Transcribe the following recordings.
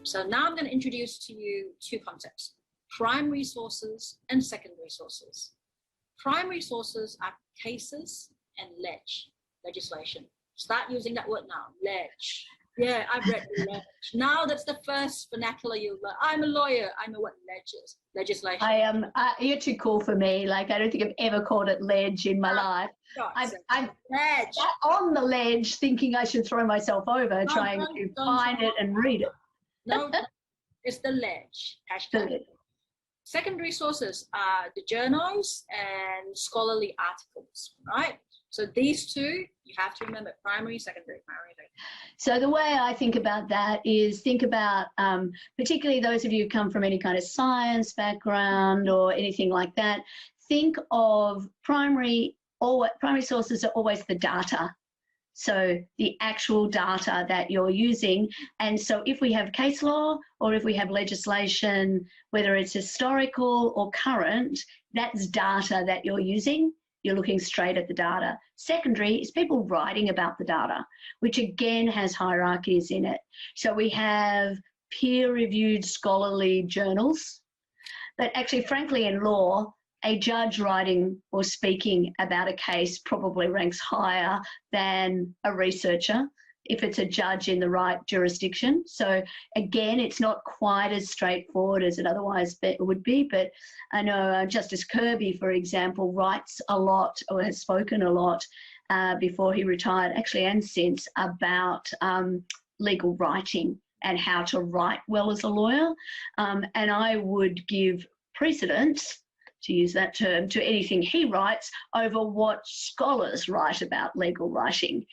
So now I'm going to introduce to you two concepts: primary sources and secondary sources. Primary sources are cases and legislation. Start using that word now, Yeah, I've read ledge. Now that's the first vernacular you learn. I'm a lawyer. I know what ledge is. Legislation. I am. You're too cool for me. Like, I don't think I've ever called it ledge in my life. I'm ledge. On the ledge thinking I should throw myself over trying to find it and read it. No, it's the ledge. Hashtag. Secondary sources are the journals and scholarly articles, right? So these two, you have to remember: primary, secondary, primary. So the way I think about that is think about, particularly those of you who come from any kind of science background or anything like that, think of primary sources are always the data. So the actual data that you're using. And so if we have case law or if we have legislation, whether it's historical or current, that's data that you're using. You're looking straight at the data. Secondary is people writing about the data, which again has hierarchies in it. So we have peer-reviewed scholarly journals, but actually, frankly, in law, a judge writing or speaking about a case probably ranks higher than a researcher if it's a judge in the right jurisdiction. So again, it's not quite as straightforward as it otherwise would be, but I know Justice Kirby, for example, writes a lot or has spoken a lot before he retired, actually, and since, about legal writing and how to write well as a lawyer. And I would give precedence, to use that term, to anything he writes over what scholars write about legal writing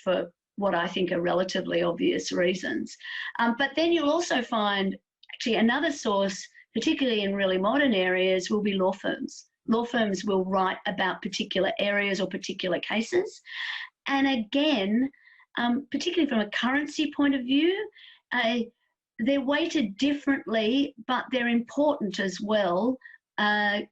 for what I think are relatively obvious reasons. But then you'll also find actually another source, particularly in really modern areas, will be law firms. Law firms will write about particular areas or particular cases. And again, particularly from a currency point of view, they're weighted differently, but they're important as well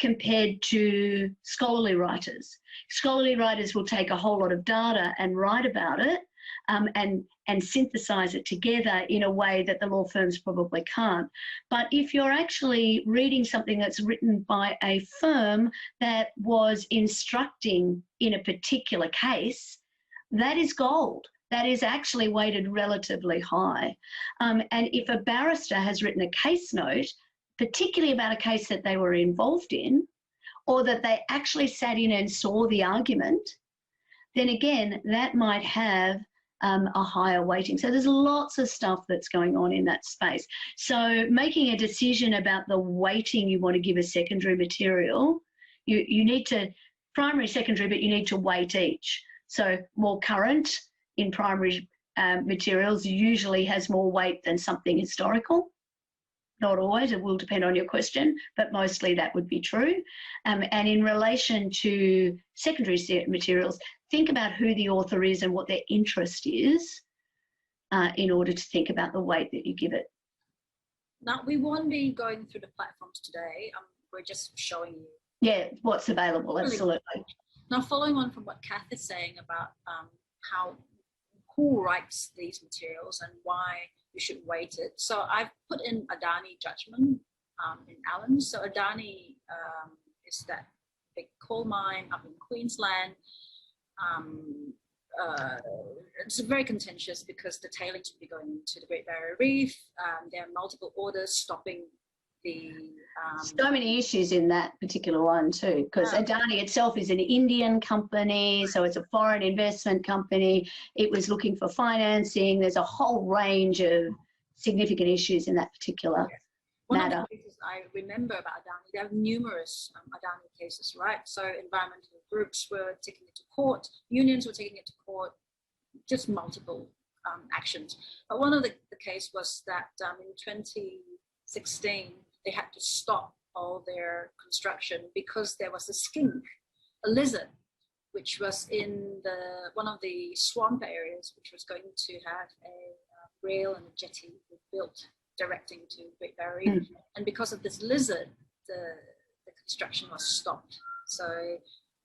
compared to scholarly writers. Scholarly writers will take a whole lot of data and write about it, and synthesize it together in a way that the law firms probably can't. But if you're actually reading something that's written by a firm that was instructing in a particular case, that is gold. That is actually weighted relatively high. And if a barrister has written a case note, particularly about a case that they were involved in, or that they actually sat in and saw the argument, then again, that might have a higher weighting. So there's lots of stuff that's going on in that space. So making a decision about the weighting you want to give a secondary material, you need to, primary, secondary, but you need to weight each. So more current in primary materials usually has more weight than something historical. Not always, it will depend on your question, but mostly that would be true. And in relation to secondary materials, think about who the author is and what their interest is in order to think about the weight that you give it. Now, we won't be going through the platforms today. We're just showing you. Yeah, what's available, absolutely. Now, following on from what Cath is saying about who writes these materials and why you should weight it. So I've put in Adani judgment in Allen. So Adani is that big coal mine up in Queensland. It's very contentious because the tailings will be going into the Great Barrier Reef. There are multiple orders stopping the... so many issues in that particular one too, because Adani itself is an Indian company, so it's a foreign investment company. It was looking for financing. There's a whole range of significant issues in that particular matter. One of the cases I remember about Adani, there are numerous Adani cases, right? So environmental groups were taking it to court, unions were taking it to court, just multiple actions. But one of the case was that in 2016, they had to stop all their construction because there was a skink, a lizard, which was in one of the swamp areas, which was going to have a rail and a jetty built directing to Great Barrier Reef. And because of this lizard, the construction was stopped. So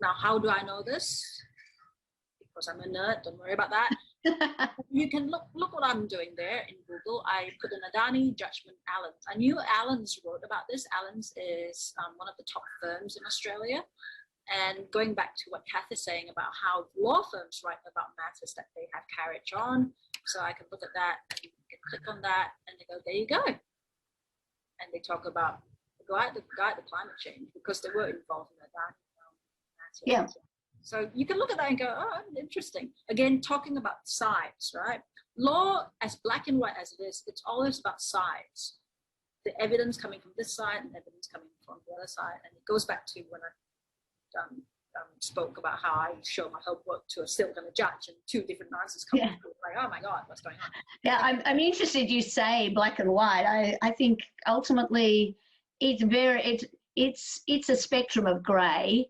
now how do I know this? because I'm a nerd, don't worry about that. You can look what I'm doing there in Google. I put in Adani judgment Allens. I knew Allens wrote about this. Allens is one of the top firms in Australia. And going back to what Cath is saying about how law firms write about matters that they have carriage on. So I can look at that and you can click on that and they go, there you go. And they talk about the guide to climate change because they were involved in that. Yeah. So you can look at that and go, oh, interesting. Again, talking about sides, right? Law, as black and white as it is, it's always about sides. The evidence coming from this side and evidence coming from the other side. And it goes back to when I spoke about how I show my homework to a still going to judge and two different answers come like, oh my God, what's going on? Yeah, I'm interested you say black and white. I think ultimately it's a spectrum of grey.